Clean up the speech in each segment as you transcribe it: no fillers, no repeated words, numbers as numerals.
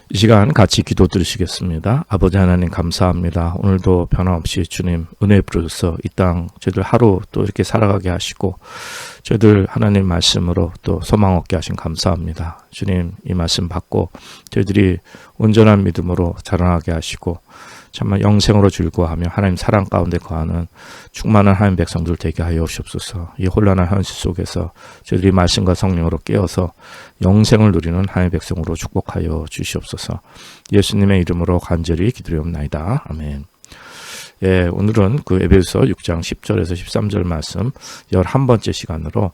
이 시간 같이 기도 드리시겠습니다. 아버지 하나님 감사합니다. 오늘도 변함없이 주님 은혜 부르셔서 이 땅 저희들 하루 또 이렇게 살아가게 하시고 저희들 하나님 말씀으로 또 소망 얻게 하신 감사합니다. 주님 이 말씀 받고 저희들이 온전한 믿음으로 자라나게 하시고 정말 영생으로 즐거워하며 하나님 사랑 가운데 거하는 충만한 하나님 백성들 되게 하여 주옵소서. 이 혼란한 현실 속에서 저희들이 말씀과 성령으로 깨어서 영생을 누리는 하나님 백성으로 축복하여 주시옵소서. 예수님의 이름으로 간절히 기도드리옵나이다. 아멘. 예, 오늘은 그 에베소서 6장 10절에서 13절 말씀 11번째 시간으로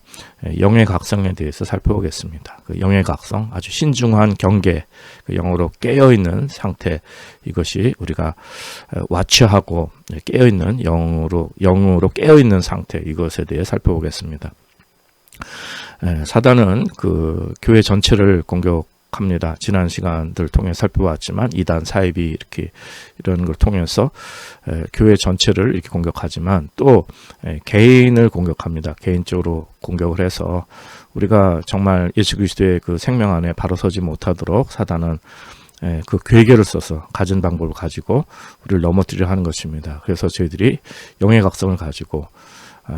영의 각성에 대해서 살펴보겠습니다. 그 영의 각성, 아주 신중한 경계, 그 영으로 깨어있는 상태, 이것이 우리가 와치하고 깨어있는 영으로 깨어있는 상태, 이것에 대해 살펴보겠습니다. 사단은 그 교회 전체를 공격합니다. 지난 시간들 통해 살펴봤지만 이단 사이비 이렇게 이런 걸 통해서 교회 전체를 이렇게 공격하지만 또 개인을 공격합니다. 개인적으로 공격을 해서 우리가 정말 예수 그리스도의 그 생명 안에 바로 서지 못하도록 사단은 그 괴계를 써서 가진 방법을 가지고 우리를 넘어뜨리려 하는 것입니다. 그래서 저희들이 영의 각성을 가지고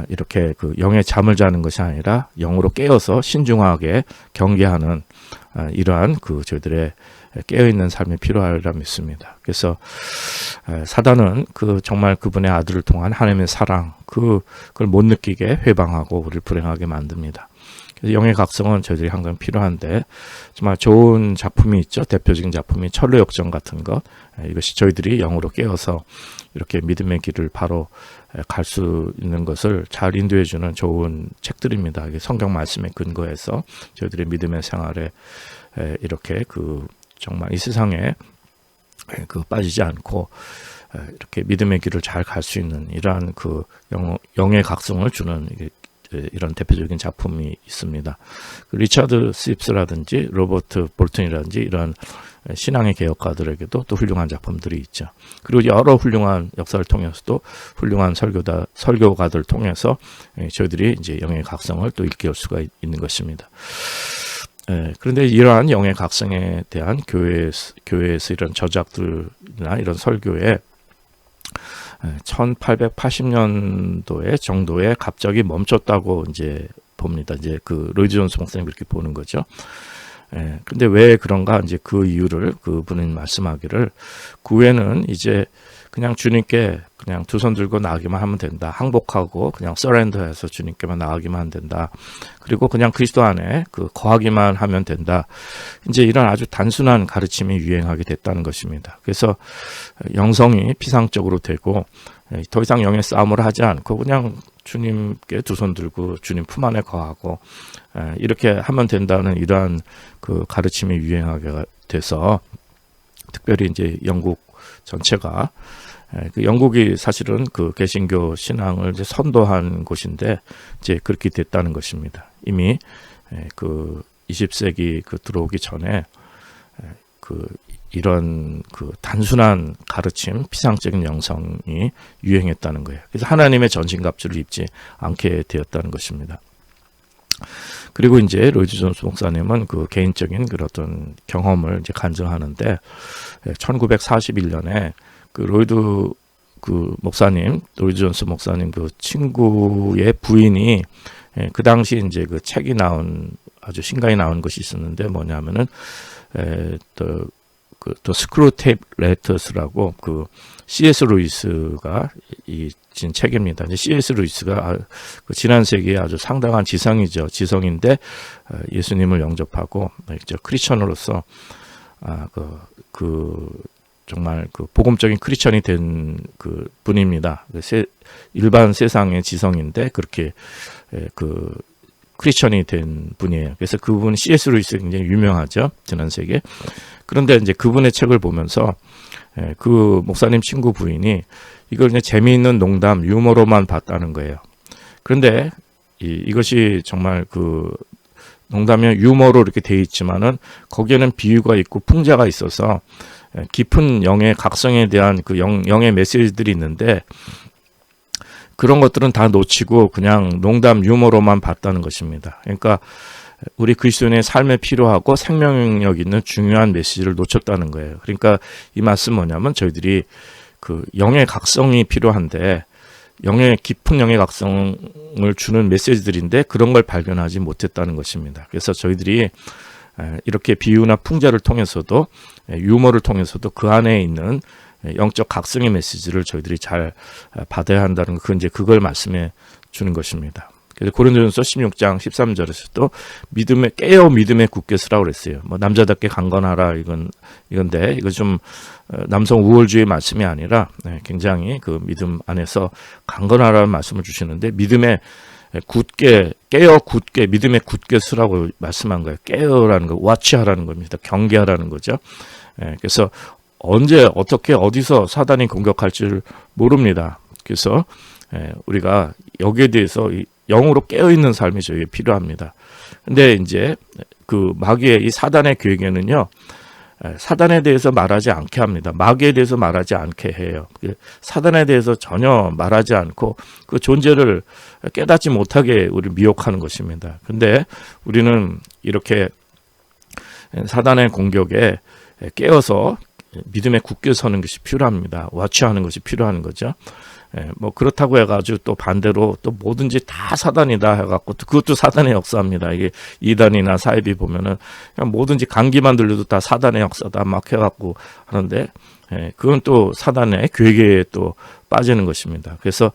이렇게 그 영의 잠을 자는 것이 아니라 영으로 깨어서 신중하게 경계하는 이러한 그 저희들의 깨어있는 삶이 필요하리라 믿습니다. 그래서 사단은 그 정말 그분의 아들을 통한 하나님의 사랑 그걸 못 느끼게 회방하고 우리를 불행하게 만듭니다. 그래서 영의 각성은 저희들이 항상 필요한데 정말 좋은 작품이 있죠. 대표적인 작품이 철로역정 같은 것. 이것이 저희들이 영으로 깨어서 이렇게 믿음의 길을 바로 갈 수 있는 것을 잘 인도해주는 좋은 책들입니다. 성경 말씀에 근거해서 저희들의 믿음의 생활에 이렇게 그 정말 이 세상에 그 빠지지 않고 이렇게 믿음의 길을 잘 갈 수 있는 이러한 그 영의 각성을 주는 이런 대표적인 작품이 있습니다. 그 리차드 스윕스라든지 로버트 볼튼이라든지 이런 신앙의 개혁가들에게도 또 훌륭한 작품들이 있죠. 그리고 여러 훌륭한 역사를 통해서도 훌륭한 설교가들을 통해서 저희들이 이제 영의 각성을 또 일깨울 수가 있는 것입니다. 그런데 이러한 영의 각성에 대한 교회에서 이런 저작들이나 이런 설교에 1880년도에 정도에 갑자기 멈췄다고 이제 봅니다. 이제 그 로이드 존스 목사님 그렇게 보는 거죠. 근데 왜 그런가? 이제 그 이유를 그분은 말씀하기를 그 후에는 이제 그냥 주님께 그냥 두 손 들고 나가기만 하면 된다. 항복하고 그냥 서렌더해서 주님께만 나가기만 하면 된다. 그리고 그냥 그리스도 안에 그 거하기만 하면 된다. 이제 이런 아주 단순한 가르침이 유행하게 됐다는 것입니다. 그래서 영성이 피상적으로 되고 더 이상 영의 싸움을 하지 않고 그냥 주님께 두 손 들고 주님 품 안에 거하고 이렇게 하면 된다는 이러한 그 가르침이 유행하게 돼서 특별히 이제 영국 전체가 그 영국이 사실은 그 개신교 신앙을 이제 선도한 곳인데 이제 그렇게 됐다는 것입니다. 이미 그 20세기 그 들어오기 전에 그 이런 그 단순한 가르침, 피상적인 영성이 유행했다는 거예요. 그래서 하나님의 전신갑주를 입지 않게 되었다는 것입니다. 그리고 이제 로이드 존스 목사님은 그 개인적인 그런 어떤 경험을 이제 간증하는데 1941년에 그 로이드 존스 목사님 그 친구의 부인이 그 당시 이제 그 책이 나온 아주 신간이 나온 것이 있었는데 뭐냐면은 또 스크루 테이프 레터스라고 그 C.S. 루이스가 진 책입니다. 이제 C.S. 루이스가 그 지난 세기에 아주 상당한 지성이죠. 지성인데 예수님을 영접하고 크리스천으로서 정말 그 복음적인 크리스천이 된 그 분입니다. 일반 세상의 지성인데 그렇게 그 크리스천이 된 분이에요. 그래서 그분 C.S. 루이스 굉장히 유명하죠. 지난 세기에. 그런데 이제 그분의 책을 보면서 그 목사님 친구 부인이 이걸 그냥 재미있는 농담, 유머로만 봤다는 거예요. 그런데 이것이 정말 그 농담이 유머로 이렇게 돼 있지만은 거기에는 비유가 있고 풍자가 있어서 깊은 영의 각성에 대한 그 영의 메시지들이 있는데 그런 것들은 다 놓치고 그냥 농담 유머로만 봤다는 것입니다. 그러니까 우리 그리스도인의 삶에 필요하고 생명력 있는 중요한 메시지를 놓쳤다는 거예요. 그러니까 이 말씀 뭐냐면 저희들이 그 영의 각성이 필요한데 깊은 영의 각성을 주는 메시지들인데 그런 걸 발견하지 못했다는 것입니다. 그래서 저희들이 이렇게 비유나 풍자를 통해서도 유머를 통해서도 그 안에 있는 영적 각성의 메시지를 저희들이 잘 받아야 한다는 거, 그걸 말씀해 주는 것입니다. 그래서 고린도전서 16장 13절에서도 믿음에 굳게 서라고 그랬어요. 뭐 남자답게 강건하라 이건데 이거 좀 남성 우월주의 말씀이 아니라 굉장히 그 믿음 안에서 강건하라는 말씀을 주시는데 믿음에 굳게 믿음에 굳게 서라고 말씀한 거예요. 깨어라는 거, 와치하라는 겁니다. 경계하라는 거죠. 그래서 언제 어떻게 어디서 사단이 공격할지를 모릅니다. 그래서 우리가 여기에 대해서 영으로 깨어있는 삶이 저에게 필요합니다. 근데 이제 그 마귀의 이 사단의 계획에는요, 사단에 대해서 말하지 않게 합니다. 마귀에 대해서 말하지 않게 해요. 사단에 대해서 전혀 말하지 않고 그 존재를 깨닫지 못하게 우리를 미혹하는 것입니다. 근데 우리는 이렇게 사단의 공격에 깨어서 믿음에 굳게 서는 것이 필요합니다. 와치하는 것이 필요한 거죠. 뭐 그렇다고 해가지고 또 반대로 또 뭐든지 다 사단이다 해갖고 또 그것도 사단의 역사입니다. 이게 이단이나 사이비 보면은 그냥 뭐든지 감기만 들려도 다 사단의 역사다 막 해갖고 하는데 그건 또 사단의 괴계에 또 빠지는 것입니다. 그래서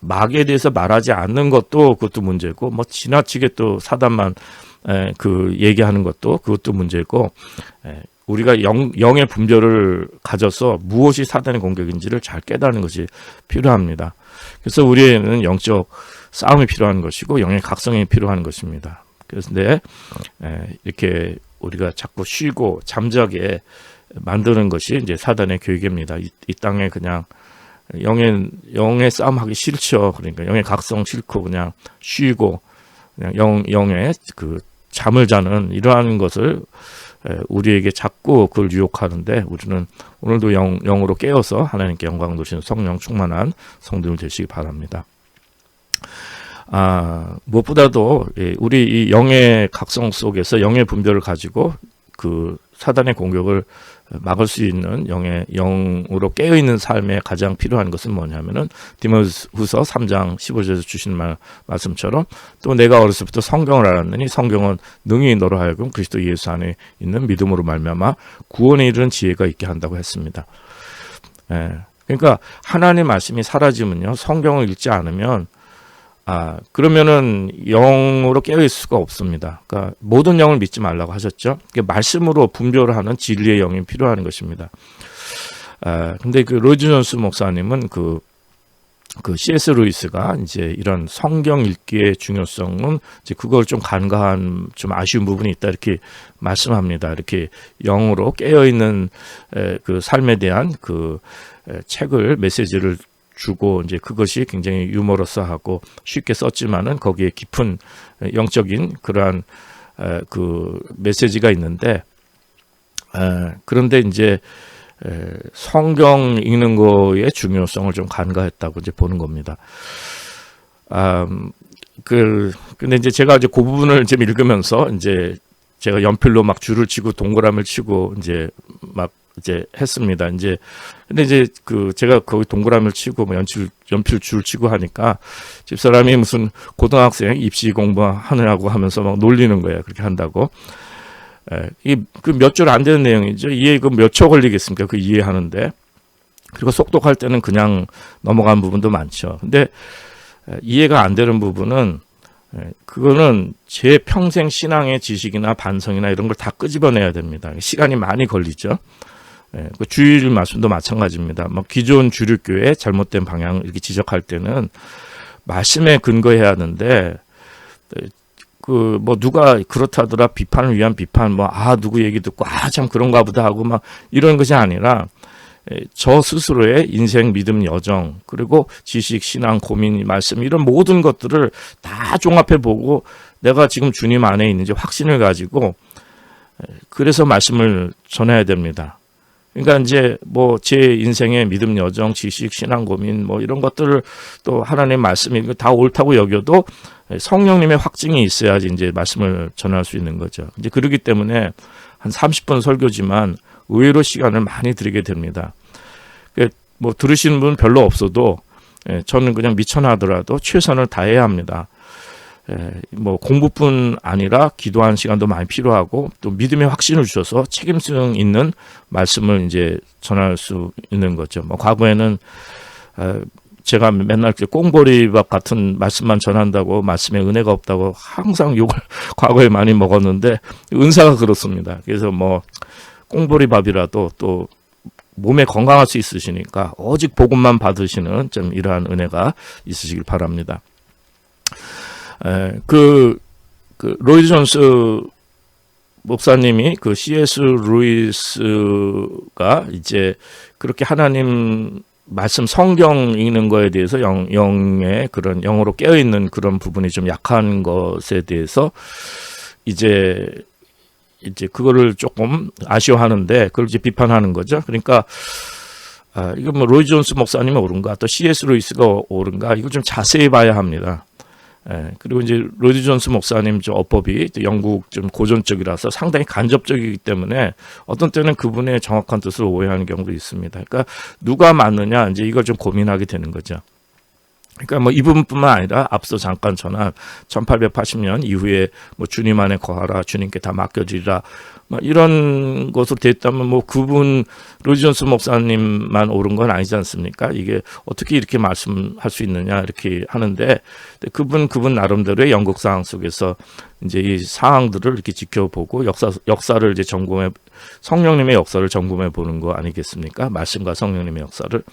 마귀에 대해서 말하지 않는 것도 그것도 문제고 뭐 지나치게 또 사단만 그 얘기하는 것도 그것도 문제고 우리가 영의 분별을 가져서 무엇이 사단의 공격인지를 잘 깨닫는 것이 필요합니다. 그래서 우리에는 영적 싸움이 필요한 것이고 영의 각성이 필요한 것입니다. 그런데 이렇게 우리가 자꾸 쉬고 잠자게 만드는 것이 이제 사단의 계획입니다. 이 땅에 그냥 영의 싸움하기 싫죠. 그러니까 영의 각성 싫고 그냥 쉬고 그냥 영의 그 잠을 자는 이러한 것을 우리에게 자꾸 그걸 유혹하는데 우리는 오늘도 영으로 깨어서 하나님께 영광 돌리시는 성령 충만한 성도들 되시기 바랍니다. 무엇보다도 우리 이 영의 각성 속에서 영의 분별을 가지고 그 사단의 공격을 막을 수 있는 영으로 깨어있는 삶에 가장 필요한 것은 뭐냐면은 디모데후서 3장 15절에서 주신 말씀처럼 또 내가 어렸을 때부터 성경을 알았느니 성경은 능히 너로 하여금 그리스도 예수 안에 있는 믿음으로 말미암아 구원에 이르는 지혜가 있게 한다고 했습니다. 그러니까 하나님 말씀이 사라지면요, 성경을 읽지 않으면 그러면은 영으로 깨어있을 수가 없습니다. 그러니까 모든 영을 믿지 말라고 하셨죠. 말씀으로 분별을 하는 진리의 영이 필요한 것입니다. 근데 그 로이드 존스 목사님은 그 C.S. 루이스가 이제 이런 성경 읽기의 중요성은 이제 그걸 좀 간과한 좀 아쉬운 부분이 있다 이렇게 말씀합니다. 이렇게 영으로 깨어있는 그 삶에 대한 그 책을 메시지를 주고 이제 그것이 굉장히 유머러스하고 쉽게 썼지만은 거기에 깊은 영적인 그러한 그 메시지가 있는데 그런데 이제 성경 읽는 거의 중요성을 좀 간과했다고 이제 보는 겁니다. 근데 이제 제가 이제 그 부분을 좀 읽으면서 이제 제가 연필로 막 줄을 치고 동그라미를 치고 이제 막 이제 했습니다. 근데 이제 제가 거기 동그라미를 치고 뭐 연필 줄 치고 하니까 집사람이 무슨 고등학생 입시 공부하느라고 하면서 막 놀리는 거예요. 그렇게 한다고. 그 몇 줄 안 되는 내용이죠. 이해 몇 초 걸리겠습니까? 그 이해하는데. 그리고 속독할 때는 그냥 넘어간 부분도 많죠. 근데 이해가 안 되는 부분은 그거는 제 평생 신앙의 지식이나 반성이나 이런 걸 다 끄집어내야 됩니다. 시간이 많이 걸리죠. 그 주일 말씀도 마찬가지입니다. 뭐 기존 주류교회 잘못된 방향 이렇게 지적할 때는 말씀에 근거해야 하는데 뭐 누가 그렇다더라 비판을 위한 비판 누구 얘기 듣고 참 그런가 보다 하고 막 이런 것이 아니라 저 스스로의 인생 믿음 여정 그리고 지식 신앙 고민 말씀 이런 모든 것들을 다 종합해 보고 내가 지금 주님 안에 있는지 확신을 가지고 그래서 말씀을 전해야 됩니다. 그러니까 이제 뭐 제 인생의 믿음 여정, 지식, 신앙 고민 뭐 이런 것들을 또 하나님 말씀이 다 옳다고 여겨도 성령님의 확증이 있어야지 이제 말씀을 전할 수 있는 거죠. 이제 그러기 때문에 한 30분 설교지만 의외로 시간을 많이 들이게 됩니다. 뭐 들으시는 분 별로 없어도 저는 그냥 미천하 하더라도 최선을 다해야 합니다. 뭐 공부뿐 아니라 기도하는 시간도 많이 필요하고 또 믿음의 확신을 주셔서 책임성 있는 말씀을 이제 전할 수 있는 거죠. 뭐 과거에는 제가 맨날 꽁보리밥 같은 말씀만 전한다고 말씀에 은혜가 없다고 항상 욕을 과거에 많이 먹었는데 은사가 그렇습니다. 그래서 뭐 꽁보리밥이라도 또 몸에 건강할 수 있으시니까 오직 복음만 받으시는 좀 이러한 은혜가 있으시길 바랍니다. 로이드 존스 목사님이 그 C.S. 루이스가 이제 그렇게 하나님 말씀 성경 읽는 거에 대해서 영의 그런 영으로 깨어 있는 그런 부분이 좀 약한 것에 대해서 이제 그거를 조금 아쉬워하는데 그걸 이제 비판하는 거죠. 그러니까 이거 뭐 로이드 존스 목사님이 옳은가 또 C.S. 루이스가 옳은가 이거 좀 자세히 봐야 합니다. 그리고 이제 로이드 존스 목사님 어법이 영국 좀 고전적이라서 상당히 간접적이기 때문에 어떤 때는 그분의 정확한 뜻을 오해하는 경우도 있습니다. 그러니까 누가 맞느냐 이제 이걸 좀 고민하게 되는 거죠. 그러니까 뭐 이 부분뿐만 아니라 앞서 잠깐 전한 1880년 이후에 뭐 주님 안에 거하라, 주님께 다 맡겨지리라, 뭐 이런 것으로 됐다면 뭐 그분 로이드 존스 목사님만 옳은 건 아니지 않습니까? 이게 어떻게 이렇게 말씀할 수 있느냐 이렇게 하는데 그분 나름대로의 연극 상황 속에서 이제 이 상황들을 이렇게 지켜보고 역사를 이제 성령님의 역사를 점검해 보는 거 아니겠습니까? 말씀과 성령님의 역사를.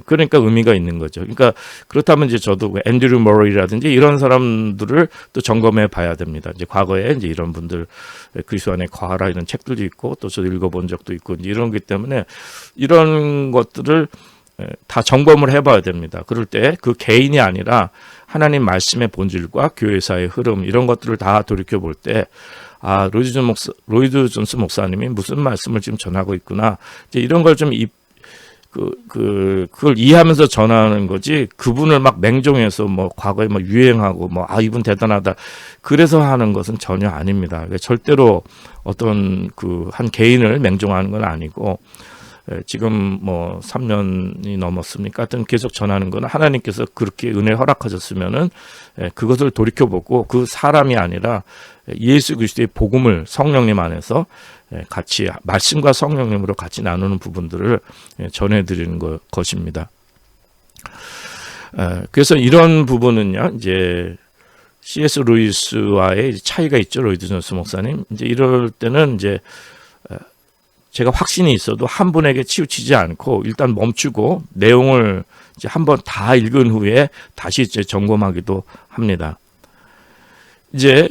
그러니까 의미가 있는 거죠. 그러니까 그렇다면 이제 저도 앤드류 머레이라든지 이런 사람들을 또 점검해 봐야 됩니다. 이제 과거에 이제 이런 분들 그리스도 안에 거하라 이런 책들도 있고 또 저도 읽어본 적도 있고 이제 이런 거기 때문에 이런 것들을 다 점검을 해봐야 됩니다. 그럴 때 그 개인이 아니라 하나님 말씀의 본질과 교회사의 흐름 이런 것들을 다 돌이켜 볼 때 로이드 존스 목사님이 무슨 말씀을 지금 전하고 있구나. 이제 이런 걸 좀 그걸 이해하면서 전하는 거지, 그분을 막 맹종해서 뭐 과거에 뭐 유행하고 뭐 이분 대단하다 그래서 하는 것은 전혀 아닙니다. 절대로 어떤 한 개인을 맹종하는 건 아니고, 지금 뭐 3년이 넘었습니까? 하여튼 계속 전하는 건 하나님께서 그렇게 은혜 허락하셨으면은 그것을 돌이켜보고 그 사람이 아니라 예수 그리스도의 복음을 성령님 안에서 같이 말씀과 성령님으로 같이 나누는 부분들을 전해드리는 것입니다. 그래서 이런 부분은요, 이제 C.S. 루이스와의 차이가 있죠, 로이드 존스 목사님. 이제 이럴 때는 이제 제가 확신이 있어도 한 분에게 치우치지 않고 일단 멈추고 내용을 이제 한번 다 읽은 후에 다시 이제 점검하기도 합니다. 이제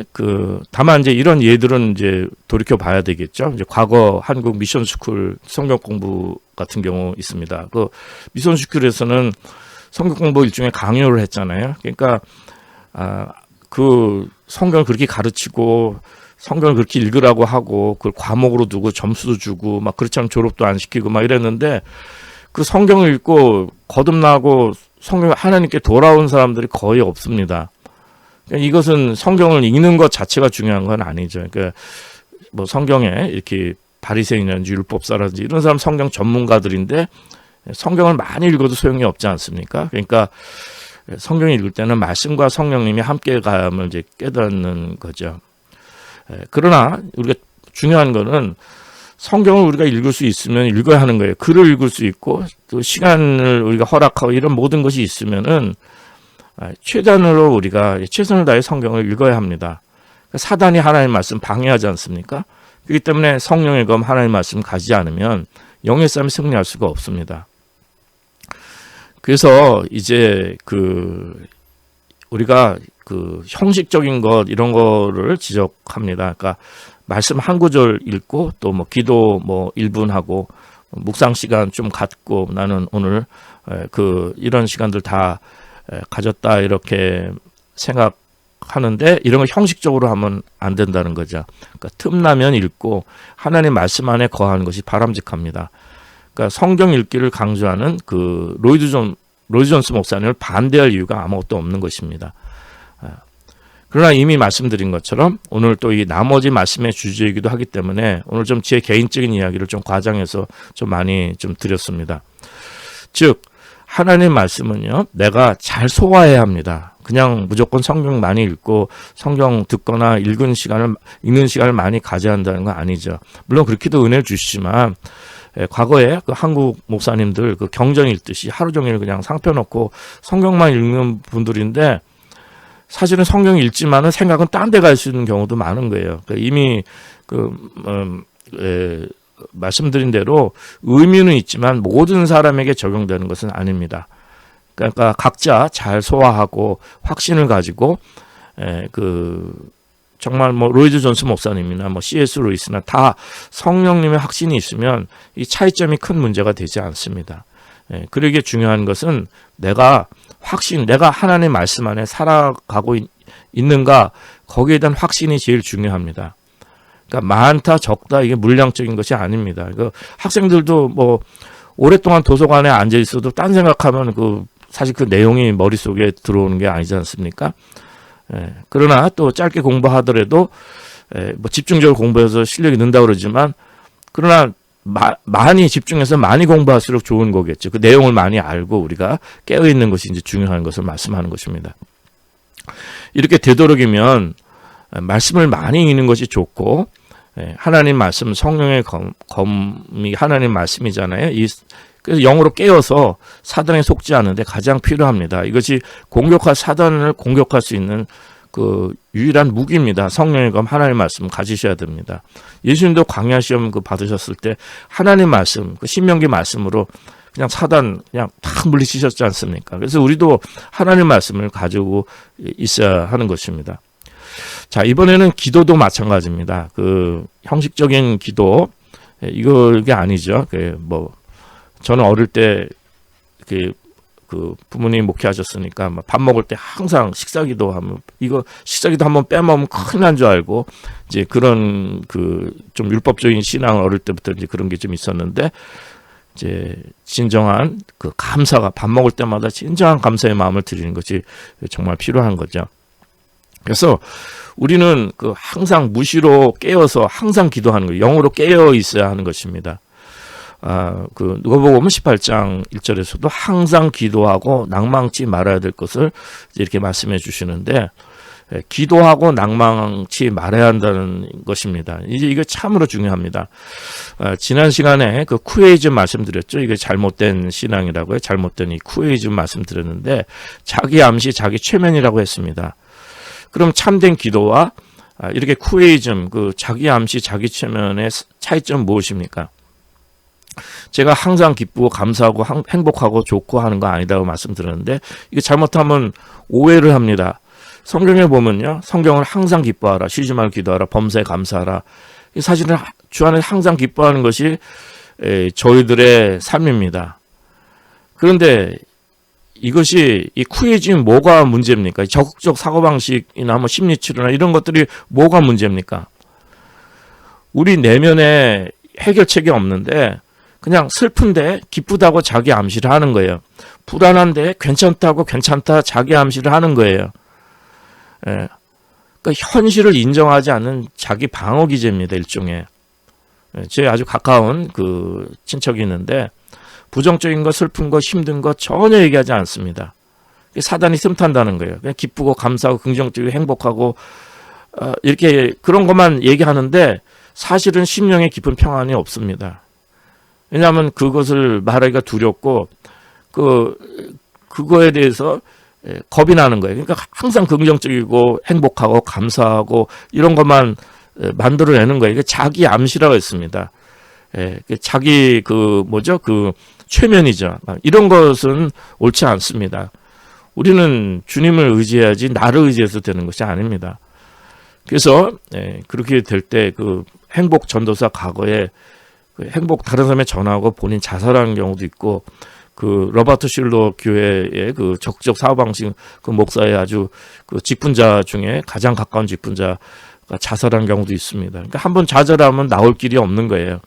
다만 이제 이런 예들은 이제 돌이켜 봐야 되겠죠. 이제 과거 한국 미션 스쿨 성경 공부 같은 경우 있습니다. 그 미션 스쿨에서는 성경 공부 일종의 강요를 했잖아요. 그러니까 그 성경을 그렇게 가르치고 성경을 그렇게 읽으라고 하고 그걸 과목으로 두고 점수도 주고 막 그렇지 않으면 졸업도 안 시키고 막 이랬는데, 그 성경을 읽고 거듭나고 성경 하나님께 돌아온 사람들이 거의 없습니다. 그러니까 이것은 성경을 읽는 것 자체가 중요한 건 아니죠. 그러니까 뭐 성경에 이렇게 바리새인이라든지 율법사라든지 이런 사람 성경 전문가들인데 성경을 많이 읽어도 소용이 없지 않습니까? 그러니까 성경을 읽을 때는 말씀과 성령님이 함께감을 이제 깨닫는 거죠. 그러나 우리가 중요한 거는 성경을 우리가 읽을 수 있으면 읽어야 하는 거예요. 글을 읽을 수 있고 또 시간을 우리가 허락하고 이런 모든 것이 있으면은 최단으로 우리가 최선을 다해 성경을 읽어야 합니다. 사단이 하나님 말씀 방해하지 않습니까? 그렇기 때문에 성령의 검 하나님 말씀 가지지 않으면 영의 싸움에 승리할 수가 없습니다. 그래서 이제 우리가 형식적인 것 이런 거를 지적합니다. 그러니까 말씀 한 구절 읽고 또 뭐 기도 뭐 1분 하고 묵상 시간 좀 갖고 나는 오늘 이런 시간들 다 가졌다 이렇게 하는데 이런 거 형식적으로 하면 안 된다는 거죠. 그러니까 틈나면 읽고 하나님 말씀 안에 거하는 것이 바람직합니다. 그러니까 성경 읽기를 강조하는 그 로이드 존스 목사님을 반대할 이유가 아무것도 없는 것입니다. 그러나 이미 말씀드린 것처럼 오늘 또 이 나머지 말씀의 주제이기도 하기 때문에 오늘 좀 제 개인적인 이야기를 좀 과장해서 좀 많이 좀 드렸습니다. 즉 하나님 말씀은요, 내가 잘 소화해야 합니다. 그냥 무조건 성경 많이 읽고 성경 듣거나 읽는 시간을 많이 가져야 한다는 건 아니죠. 물론 그렇게도 은혜를 주시지만 과거에 그 한국 목사님들 그 경전 읽듯이 하루 종일 그냥 상표 놓고 성경만 읽는 분들인데 사실은 성경 읽지만은 생각은 딴 데 갈 수 있는 경우도 많은 거예요. 그러니까 이미 말씀드린 대로 의미는 있지만 모든 사람에게 적용되는 것은 아닙니다. 그러니까 각자 잘 소화하고 확신을 가지고 정말 뭐 로이드 존스 목사님이나 뭐 C.S. 루이스나 다 성령님의 확신이 있으면 이 차이점이 큰 문제가 되지 않습니다. 그러기에 중요한 것은 내가 하나님 말씀 안에 살아가고 있는가, 거기에 대한 확신이 제일 중요합니다. 그러니까 많다 적다 이게 물량적인 것이 아닙니다. 그 학생들도 뭐 오랫동안 도서관에 앉아 있어도 딴 생각하면 사실 그 내용이 머릿속에 들어오는 게 아니지 않습니까? 그러나 또 짧게 공부하더라도 뭐 집중적으로 공부해서 실력이 는다 그러지만 그러나 많이 집중해서 많이 공부할수록 좋은 거겠죠. 그 내용을 많이 알고 우리가 깨어있는 것이 이제 중요한 것을 말씀하는 것입니다. 이렇게 되도록이면 말씀을 많이 읽는 것이 좋고 하나님 말씀, 성령의 검이 하나님 말씀이잖아요. 그래서 영으로 깨어서 사단에 속지 않는데 가장 필요합니다. 이것이 사단을 공격할 수 있는 그 유일한 무기입니다. 성령의 검, 하나님 말씀 가지셔야 됩니다. 예수님도 광야 시험 받으셨을 때 하나님 말씀, 그 신명기 말씀으로 그냥 사단 그냥 탁 물리치셨지 않습니까? 그래서 우리도 하나님 말씀을 가지고 있어야 하는 것입니다. 자, 이번에는 기도도 마찬가지입니다. 그 형식적인 기도, 이게 아니죠. 저는 어릴 때 그 부모님 목회하셨으니까 밥 먹을 때 항상 식사기도 한번 빼먹으면 큰일 난 줄 알고 이제 그런 좀 율법적인 신앙을 어릴 때부터 이제 그런 게 좀 있었는데 이제 진정한 감사가 밥 먹을 때마다 진정한 감사의 마음을 드리는 것이 정말 필요한 거죠. 그래서 우리는 항상 무시로 깨어서 항상 기도하는 거예요. 영으로 깨어 있어야 하는 것입니다. 누가복음 18장 1절에서도 항상 기도하고 낭망치 말아야 될 것을 이렇게 말씀해 주시는데 기도하고 낭망치 말아야 한다는 것입니다. 이제 이거 참으로 중요합니다. 지난 시간에 쿠에이즘 말씀드렸죠. 이게 잘못된 신앙이라고요. 잘못된 이 쿠에이즘 말씀드렸는데 자기 암시 자기 최면이라고 했습니다. 그럼 참된 기도와 이렇게 쿠에이즘 자기 암시 자기 최면의 차이점은 무엇입니까? 제가 항상 기쁘고 감사하고 행복하고 좋고 하는 거 아니다고 말씀드렸는데 이게 잘못하면 오해를 합니다. 성경에 보면요. 성경을 항상 기뻐하라. 쉬지 말고 기도하라. 범사에 감사하라. 사실은 주 안에 항상 기뻐하는 것이 저희들의 삶입니다. 그런데 이것이 이 쿠에이즘이 뭐가 문제입니까? 적극적 사고방식이나 심리치료나 이런 것들이 뭐가 문제입니까? 우리 내면에 해결책이 없는데 그냥 슬픈데 기쁘다고 자기 암시를 하는 거예요. 불안한데 괜찮다고 괜찮다 자기 암시를 하는 거예요. 그러니까 현실을 인정하지 않는 자기 방어 기제입니다. 일종의. 제 아주 가까운 친척이 있는데 부정적인 거, 슬픈 거, 힘든 거 전혀 얘기하지 않습니다. 사단이 틈탄다는 거예요. 그냥 기쁘고 감사하고 긍정적이고 행복하고 이렇게 그런 것만 얘기하는데 사실은 심령에 깊은 평안이 없습니다. 왜냐하면 그것을 말하기가 두렵고 그거에 대해서 겁이 나는 거예요. 그러니까 항상 긍정적이고 행복하고 감사하고 이런 것만 만들어내는 거예요. 이게 자기 암시라고 했습니다. 자기 최면이죠. 이런 것은 옳지 않습니다. 우리는 주님을 의지해야지 나를 의지해서 되는 것이 아닙니다. 그래서 그렇게 될 때 행복 전도사 과거에 행복 다른 사람에 전하고 본인 자살하는 경우도 있고 그 로버트 실로 교회의 그 적극적 사고 방식 그 목사의 아주 그 직분자 중에 가장 가까운 직분자가 자살한 경우도 있습니다. 그러니까 한번 좌절하면 나올 길이 없는 거예요.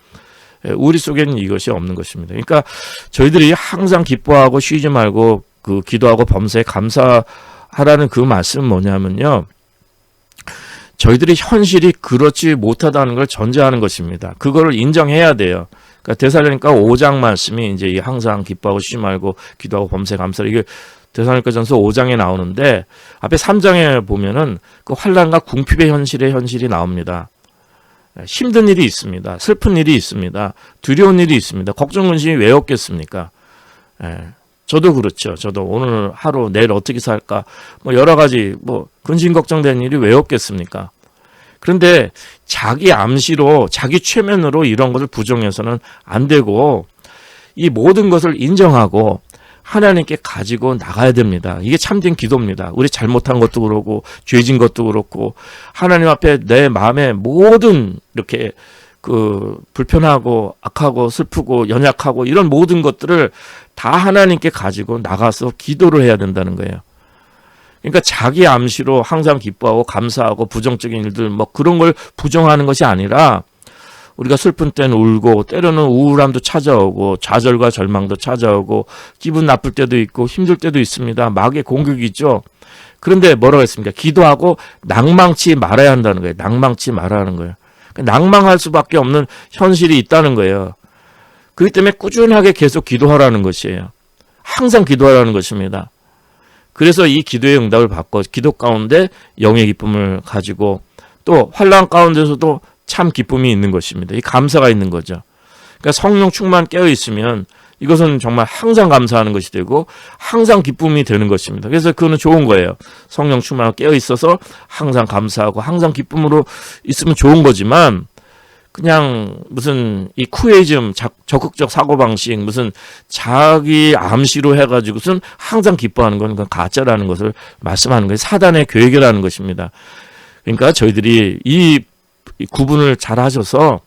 우리 속에는 이것이 없는 것입니다. 그러니까 저희들이 항상 기뻐하고 쉬지 말고 그 기도하고 범사에 감사하라는 그 말씀은 뭐냐면요. 저희들이 현실이 그렇지 못하다는 걸 전제하는 것입니다. 그거를 인정해야 돼요. 그러니까 데살로니가 5장 말씀이 이제 항상 기뻐하고 쉬지 말고 기도하고 범사에 감사를 이게 데살로니가전서 5장에 나오는데 앞에 3장에 보면은 그 환난과 궁핍의 현실이 나옵니다. 힘든 일이 있습니다. 슬픈 일이 있습니다. 두려운 일이 있습니다. 걱정 근심이 왜 없겠습니까? 저도 그렇죠. 저도 오늘 하루 내일 어떻게 살까 뭐 여러 가지 뭐 근심 걱정되는 일이 왜 없겠습니까? 그런데 자기 암시로 자기 최면으로 이런 것을 부정해서는 안 되고 이 모든 것을 인정하고 하나님께 가지고 나가야 됩니다. 이게 참된 기도입니다. 우리 잘못한 것도 그렇고 죄진 것도 그렇고 하나님 앞에 내 마음에 모든 이렇게 그 불편하고 악하고 슬프고 연약하고 이런 모든 것들을 다 하나님께 가지고 나가서 기도를 해야 된다는 거예요. 그러니까 자기 암시로 항상 기뻐하고 감사하고 부정적인 일들 뭐 그런 걸 부정하는 것이 아니라 우리가 슬픈 때는 울고 때로는 우울함도 찾아오고 좌절과 절망도 찾아오고 기분 나쁠 때도 있고 힘들 때도 있습니다. 마귀의 공격이 있죠. 그런데 뭐라고 했습니까? 기도하고 낭망치 말아야 한다는 거예요. 낭망치 말아야 하는 거예요. 낭망할 수밖에 없는 현실이 있다는 거예요. 그렇기 때문에 꾸준하게 계속 기도하라는 것이에요. 항상 기도하라는 것입니다. 그래서 이 기도의 응답을 받고 기도 가운데 영의 기쁨을 가지고 또 환난 가운데서도 참 기쁨이 있는 것입니다. 이 감사가 있는 거죠. 그러니까 성령 충만 깨어 있으면 이것은 정말 항상 감사하는 것이 되고 항상 기쁨이 되는 것입니다. 그래서 그거는 좋은 거예요. 성령 충만하고 깨어 있어서 항상 감사하고 항상 기쁨으로 있으면 좋은 거지만 그냥 무슨 이 쿠에이즘 적극적 사고방식 무슨 자기 암시로 해가지고선 항상 기뻐하는 건 그건 가짜라는 것을 말씀하는 거예요. 사단의 계획이라는 것입니다. 그러니까 저희들이 이 구분을 잘 하셔서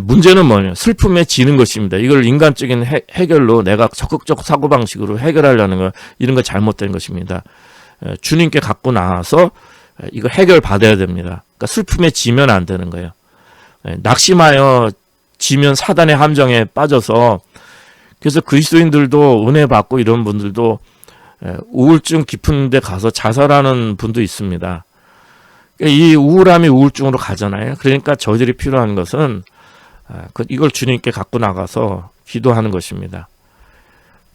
문제는 뭐냐 슬픔에 지는 것입니다. 이걸 인간적인 해결로 내가 적극적 사고방식으로 해결하려는 거 이런 거 잘못된 것입니다. 주님께 갖고 나와서 이거 해결 받아야 됩니다. 그러니까 슬픔에 지면 안 되는 거예요. 낙심하여 지면 사단의 함정에 빠져서 그래서 그리스도인들도 은혜 받고 이런 분들도 우울증 깊은 데 가서 자살하는 분도 있습니다. 이 우울함이 우울증으로 가잖아요. 그러니까 저희들이 필요한 것은 이걸 주님께 갖고 나가서 기도하는 것입니다.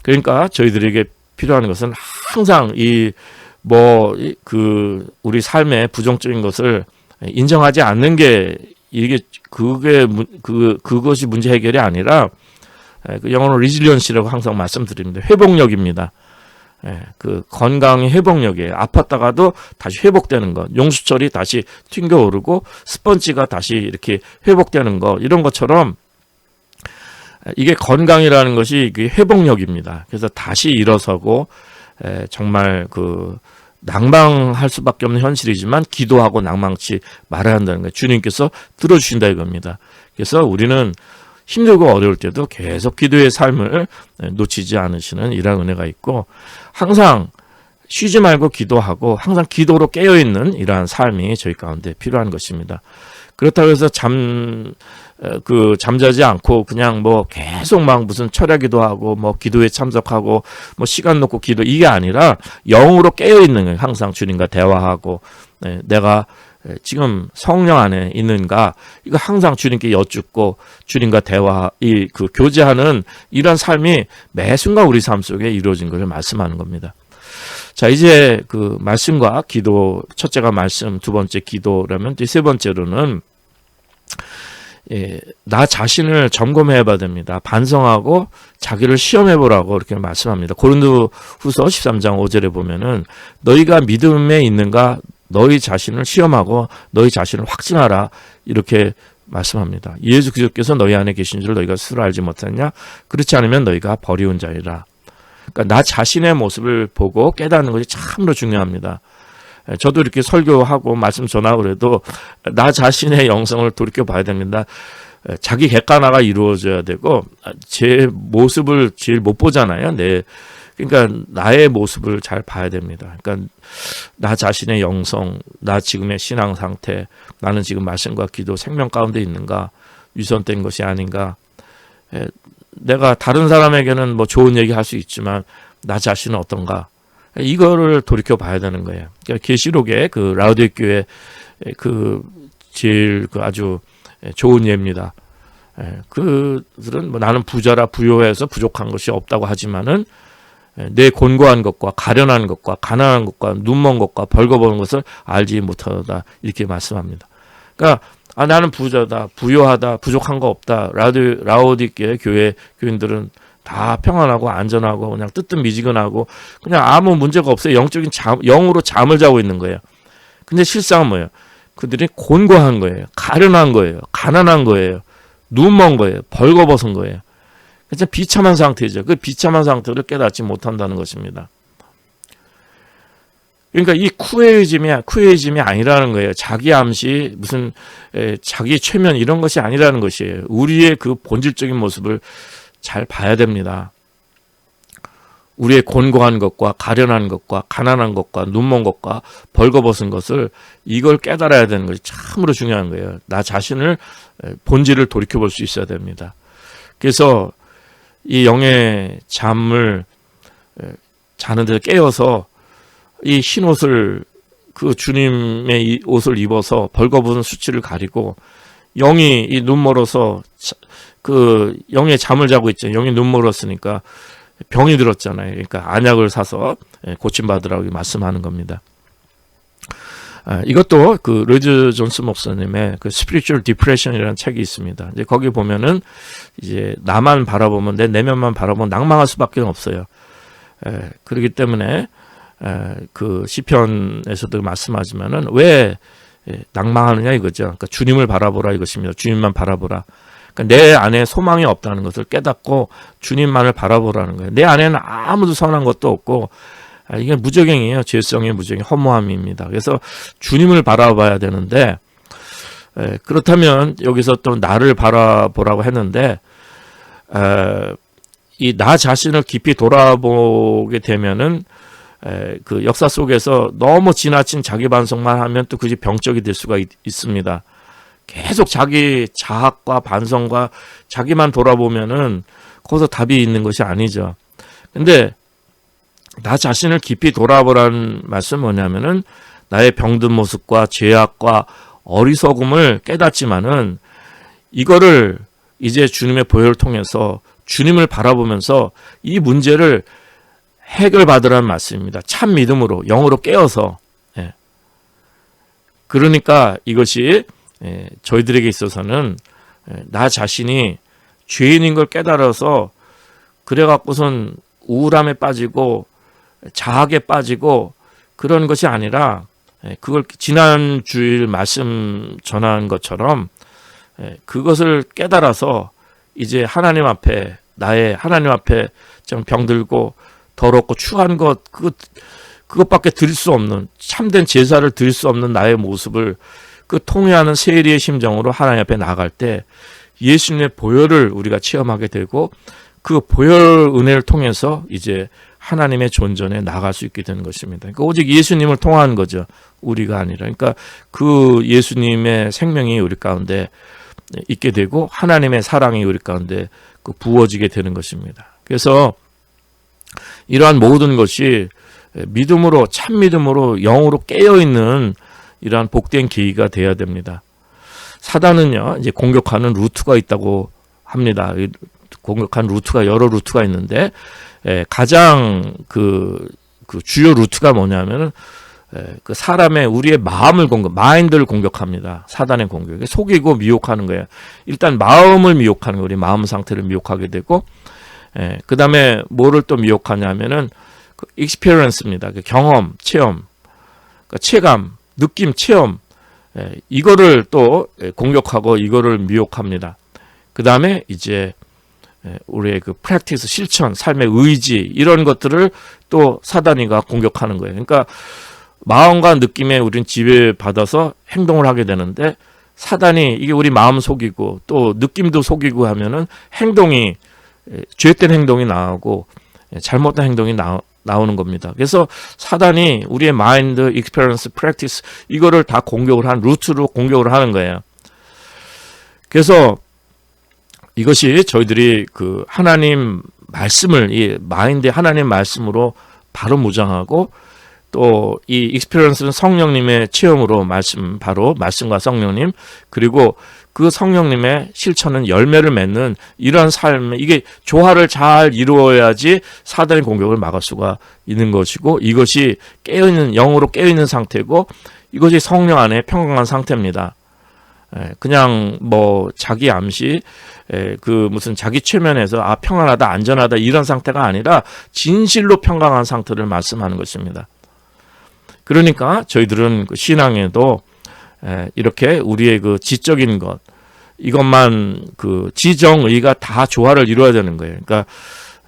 그러니까 저희들에게 필요한 것은 항상 우리 삶의 부정적인 것을 인정하지 않는 게 그것이 문제 해결이 아니라 영어로 리질리언시라고 항상 말씀드립니다. 회복력입니다. 그 건강의 회복력이에요. 아팠다가도 다시 회복되는 것, 용수철이 다시 튕겨오르고 스펀지가 다시 이렇게 회복되는 것, 이런 것처럼 이게 건강이라는 것이 회복력입니다. 그래서 다시 일어서고 정말 그 낭망할 수밖에 없는 현실이지만 기도하고 낭망치 말아야 한다는 거예요. 주님께서 들어주신다 이겁니다. 그래서 우리는 힘들고 어려울 때도 계속 기도의 삶을 놓치지 않으시는 이러한 은혜가 있고 항상 쉬지 말고 기도하고 항상 기도로 깨어있는 이러한 삶이 저희 가운데 필요한 것입니다. 그렇다고 해서 잠자지 않고 그냥 뭐 계속 막 무슨 철야 기도하고 뭐 기도에 참석하고 뭐 시간 놓고 기도 이게 아니라 영으로 깨어있는 거예요. 항상 주님과 대화하고 내가 지금 성령 안에 있는가 이거 항상 주님께 여쭙고 주님과 대화 교제하는 이런 삶이 매 순간 우리 삶 속에 이루어진 것을 말씀하는 겁니다. 자 이제 그 말씀과 기도 첫째가 말씀 두 번째 기도라면 또 세 번째로는 나 자신을 점검해 봐야 됩니다. 반성하고 자기를 시험해 보라고 이렇게 말씀합니다. 고린도후서 13장 5절에 보면은 너희가 믿음에 있는가 너희 자신을 시험하고 너희 자신을 확증하라 이렇게 말씀합니다. 예수 그리스도께서 너희 안에 계신 줄 너희가 스스로 알지 못하냐? 그렇지 않으면 너희가 버리운 자이라. 그러니까 나 자신의 모습을 보고 깨닫는 것이 참으로 중요합니다. 저도 이렇게 설교하고 말씀 전하고 그래도 나 자신의 영성을 돌이켜 봐야 됩니다. 자기 객관화가 이루어져야 되고 제 모습을 제일 못 보잖아요. 그러니까 나의 모습을 잘 봐야 됩니다. 그러니까 나 자신의 영성, 나 지금의 신앙 상태, 나는 지금 말씀과 기도, 생명 가운데 있는가, 유선된 것이 아닌가. 내가 다른 사람에게는 뭐 좋은 얘기 할 수 있지만 나 자신은 어떤가. 이거를 돌이켜 봐야 되는 거예요. 그러니까 계시록의 그 라우디게 교회 그 제일 그 아주 좋은 예입니다. 그들은 뭐 나는 부자라 부요해서 부족한 것이 없다고 하지만은 내 곤고한 것과 가련한 것과 가난한 것과 눈먼 것과 벌거벗은 것을 알지 못하다 이렇게 말씀합니다. 그러니까 나는 부자다, 부요하다, 부족한 거 없다. 라우디게 교회 교인들은 다 평안하고 안전하고 그냥 뜨뜻미지근하고 그냥 아무 문제가 없어요. 영적인 영으로 잠을 자고 있는 거예요. 근데 실상은 뭐예요? 그들이 곤고한 거예요. 가련한 거예요. 가난한 거예요. 눈먼 거예요. 벌거벗은 거예요. 진짜 비참한 상태죠. 그 비참한 상태를 깨닫지 못한다는 것입니다. 그러니까 이 쿠에이즘이 아니라는 거예요. 자기 암시, 무슨 자기 최면 이런 것이 아니라는 것이에요. 우리의 그 본질적인 모습을 잘 봐야 됩니다. 우리의 곤고한 것과 가련한 것과 가난한 것과 눈먼 것과 벌거벗은 것을 이걸 깨달아야 되는 것이 참으로 중요한 거예요. 나 자신을 본질을 돌이켜볼 수 있어야 됩니다. 그래서 이 영의 잠을 자는 데 깨어서 이 흰 옷을 그 주님의 이 옷을 입어서 벌거벗은 수치를 가리고 영이 이 눈멀어서 그 영의 잠을 자고 있죠. 영이 눈멀었으니까 병이 들었잖아요. 그러니까 안약을 사서 고침받으라고 말씀하는 겁니다. 이것도 그 로이드 존스 목사님의 그 Spiritual Depression이라는 책이 있습니다. 이제 거기 보면은 이제 나만 바라보면 내 내면만 바라보면 낭망할 수밖에 없어요. 그렇기 때문에 그 시편에서도 말씀하지만은 왜 낭망하느냐 이거죠. 그러니까 주님을 바라보라 이것입니다. 주님만 바라보라. 그러니까 내 안에 소망이 없다는 것을 깨닫고 주님만을 바라보라는 거예요. 내 안에는 아무도 선한 것도 없고 이게 무저갱이에요. 죄성의 무저갱, 허무함입니다. 그래서 주님을 바라봐야 되는데 그렇다면 여기서 또 나를 바라보라고 했는데 이 나 자신을 깊이 돌아보게 되면은 그 역사 속에서 너무 지나친 자기 반성만 하면 또 그게 병적이 될 수가 있습니다. 계속 자기 자학과 반성과 자기만 돌아보면은 거기서 답이 있는 것이 아니죠. 근데 나 자신을 깊이 돌아보라는 말씀은 뭐냐면은 나의 병든 모습과 죄악과 어리석음을 깨닫지만은 이거를 이제 주님의 보혈을 통해서 주님을 바라보면서 이 문제를 해결받으라는 말씀입니다. 참 믿음으로 영으로 깨어서. 그러니까 이것이 저희들에게 있어서는 나 자신이 죄인인 걸 깨달아서 그래갖고선 우울함에 빠지고 자학에 빠지고 그런 것이 아니라 그걸 지난 주일 말씀 전한 것처럼 그것을 깨달아서 이제 하나님 앞에 하나님 앞에 좀 병들고 더럽고 추한 것 그것밖에 드릴 수 없는 참된 제사를 드릴 수 없는 나의 모습을 그 통회하는 세리의 심정으로 하나님 앞에 나갈 때 예수님의 보혈을 우리가 체험하게 되고 그 보혈 은혜를 통해서 이제 하나님의 존전에 나갈 수 있게 되는 것입니다. 그러니까 오직 예수님을 통한 거죠. 우리가 아니라. 그러니까 그 예수님의 생명이 우리 가운데 있게 되고 하나님의 사랑이 우리 가운데 그 부어지게 되는 것입니다. 그래서 이러한 모든 것이 믿음으로 참 믿음으로 영으로 깨어있는 이러한 복된 계기가 돼야 됩니다. 사단은요 이제 공격하는 루트가 있다고 합니다. 공격한 루트가 여러 루트가 있는데 가장 그 주요 루트가 뭐냐면은 그 사람의 우리의 마음을 마인드를 공격합니다. 사단의 공격. 속이고 미혹하는 거예요. 일단 마음을 미혹하는 거예요. 우리 마음 상태를 미혹하게 되고 그 다음에 뭐를 또 미혹하냐면은 그 experience입니다. 그 경험, 체험, 그러니까 체감, 느낌, 체험 이거를 또 공격하고 이거를 미혹합니다. 그 다음에 이제 우리의 그 practice, 실천, 삶의 의지 이런 것들을 또 사단이가 공격하는 거예요. 그러니까 마음과 느낌에 우리는 지배받아서 행동을 하게 되는데, 사단이 이게 우리 마음 속이고 또 느낌도 속이고 하면은 행동이, 죄된 행동이 나오고 잘못된 행동이 나오는 겁니다. 그래서 사단이 우리의 마인드, 익스페리언스, 프랙티스 이거를 다 루트로 공격을 하는 거예요. 그래서 이것이 저희들이 그 하나님 말씀을, 이 마인드의 하나님 말씀으로 바로 무장하고, 또 이 익스피리언스는 성령님의 체험으로 바로 말씀과 성령님, 그리고 그 성령님의 실천은 열매를 맺는 이러한 삶, 이게 조화를 잘 이루어야지 사단의 공격을 막을 수가 있는 것이고, 이것이 영으로 깨어있는 상태고, 이것이 성령 안에 평강한 상태입니다. 그냥 뭐 자기 암시, 그 무슨 자기 최면에서 평안하다, 안전하다 이런 상태가 아니라 진실로 평강한 상태를 말씀하는 것입니다. 그러니까 저희들은 그 신앙에도 이렇게 우리의 그 지적인 것, 이것만 그 지정의가 다 조화를 이루어야 되는 거예요. 그러니까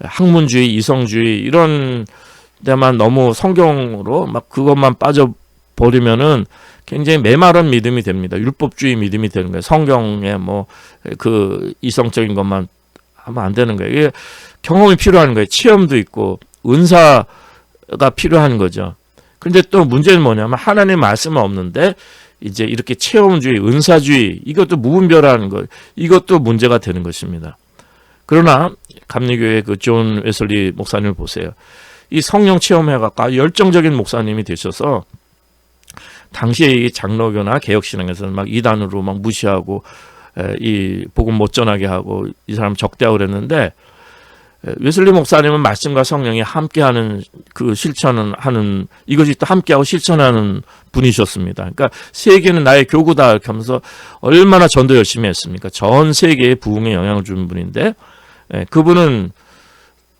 학문주의, 이성주의 이런 데만 너무 성경으로 막 그것만 빠져버리면은 굉장히 메마른 믿음이 됩니다. 율법주의 믿음이 되는 거예요. 성경에 뭐 그 이성적인 것만 하면 안 되는 거예요. 이게 경험이 필요한 거예요. 체험도 있고 은사가 필요한 거죠. 근데 또 문제는 뭐냐면 하나님의 말씀은 없는데 이제 이렇게 체험주의, 은사주의 이것도 무분별한 것, 이것도 문제가 되는 것입니다. 그러나 감리교회 그 존 웨슬리 목사님을 보세요. 이 성령 체험회가 열정적인 목사님이 되셔서 당시에 이 장로교나 개혁신앙에서는 막 이단으로 막 무시하고 이 복음 못 전하게 하고 이 사람 적대하고 그랬는데, 웨슬리 목사님은 말씀과 성령이 함께하는 그 실천을 하는, 이것이 또 함께하고 실천하는 분이셨습니다. 그러니까 세계는 나의 교구다 이렇게 하면서 얼마나 전도 열심히 했습니까? 전 세계에 부흥에 영향을 주는 분인데, 그분은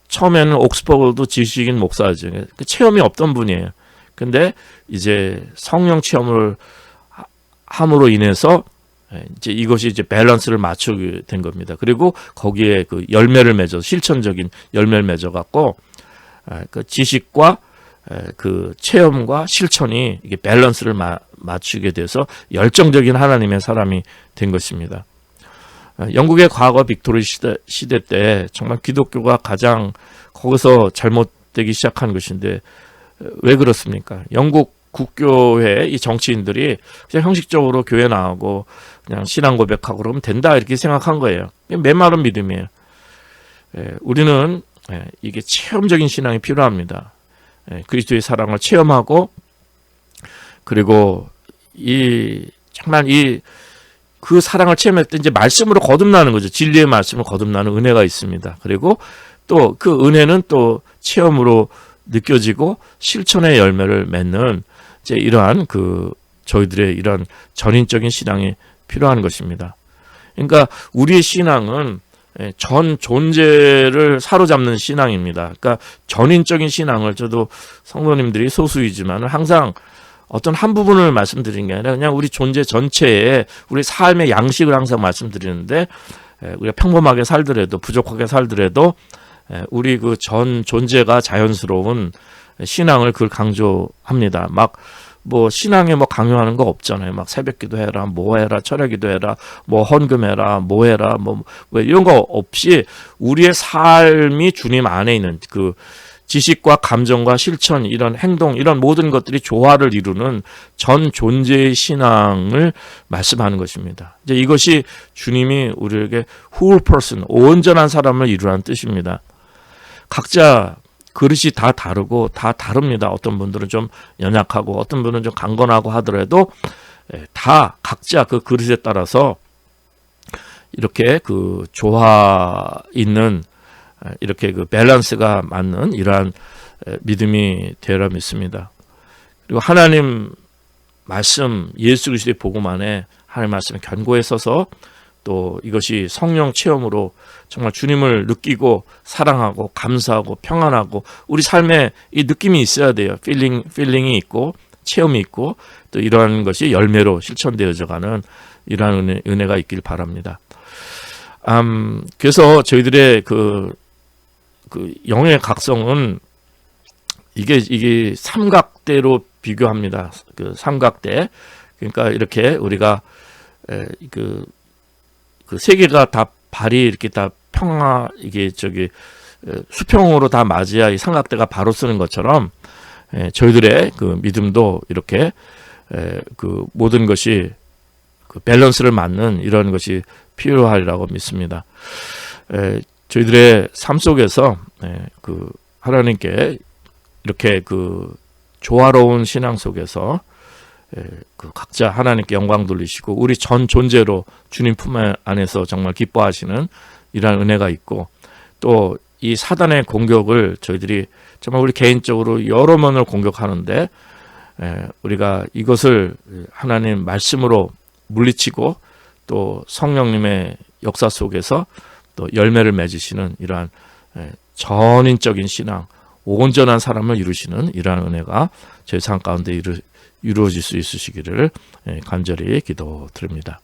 처음에는 옥스퍼드 지식인 목사죠. 체험이 없던 분이에요. 근데 이제 성령 체험을 함으로 인해서 이제 이것이 이제 밸런스를 맞추게 된 겁니다. 그리고 거기에 그 열매를 맺어, 실천적인 열매를 맺어 갖고 그 지식과 그 체험과 실천이 이게 밸런스를 맞추게 돼서 열정적인 하나님의 사람이 된 것입니다. 영국의 과거 빅토리 시대 때 정말 기독교가 가장 거기서 잘못되기 시작한 것인데, 왜 그렇습니까? 영국 국교회 이 정치인들이 그냥 형식적으로 교회 나오고 그냥 신앙 고백하고 그러면 된다 이렇게 생각한 거예요. 메마른 믿음이에요. 우리는 이게 체험적인 신앙이 필요합니다. 그리스도의 사랑을 체험하고, 그리고 정말 그 사랑을 체험할 때 이제 말씀으로 거듭나는 거죠. 진리의 말씀으로 거듭나는 은혜가 있습니다. 그리고 또 그 은혜는 또 체험으로 느껴지고 실천의 열매를 맺는 이제 이러한 그 저희들의 이러한 전인적인 신앙이 필요한 것입니다. 그러니까 우리의 신앙은 전 존재를 사로잡는 신앙입니다. 그러니까 전인적인 신앙을, 저도 성도님들이 소수이지만 항상 어떤 한 부분을 말씀드리는 게 아니라 그냥 우리 존재 전체에 우리 삶의 양식을 항상 말씀드리는데, 우리가 평범하게 살더라도, 부족하게 살더라도 우리 그 전 존재가 자연스러운 신앙을 그걸 강조합니다. 막 뭐 신앙에 뭐 강요하는 거 없잖아요. 막 새벽기도 해라, 뭐 해라, 철야기도 해라, 뭐 헌금해라, 뭐 해라, 뭐 이런 거 없이 우리의 삶이 주님 안에 있는 그 지식과 감정과 실천, 이런 행동, 이런 모든 것들이 조화를 이루는 전 존재의 신앙을 말씀하는 것입니다. 이제 이것이 주님이 우리에게 whole person, 온전한 사람을 이루라는 뜻입니다. 각자 그릇이 다 다르고 다 다릅니다. 어떤 분들은 좀 연약하고 어떤 분은 좀 강건하고 하더라도 다 각자 그 그릇에 따라서 이렇게 그 조화 있는, 이렇게 그 밸런스가 맞는 이러한 믿음이 되라 믿습니다. 그리고 하나님 말씀, 예수 그리스도의 복음 안에 하나님 말씀에 견고해 서서 또 이것이 성령 체험으로 정말 주님을 느끼고 사랑하고 감사하고 평안하고, 우리 삶에 이 느낌이 있어야 돼요. 필링이 있고 체험이 있고, 또 이러한 것이 열매로 실천되어져 가는 이러한 은혜가 있길 바랍니다. 그래서 저희들의 그 영의 각성은 이게 삼각대로 비교합니다. 그 삼각대. 그러니까 이렇게 우리가 그 세계가 다 발이 이렇게 다 이게 수평으로 다 맞아야 이 삼각대가 바로 쓰는 것처럼 저희들의 그 믿음도 이렇게 그 모든 것이 그 밸런스를 맞는 이런 것이 필요하리라고 믿습니다. 저희들의 삶 속에서 그 하나님께 이렇게 그 조화로운 신앙 속에서 그 각자 하나님께 영광 돌리시고 우리 전 존재로 주님 품 안에서 정말 기뻐하시는 이러한 은혜가 있고, 또 이 사단의 공격을 저희들이 정말 우리 개인적으로 여러 면을 공격하는데 우리가 이것을 하나님 말씀으로 물리치고 또 성령님의 역사 속에서 또 열매를 맺으시는 이러한 전인적인 신앙, 온전한 사람을 이루시는 이러한 은혜가 저희 삶 가운데 이루어질 수 있으시기를 간절히 기도드립니다.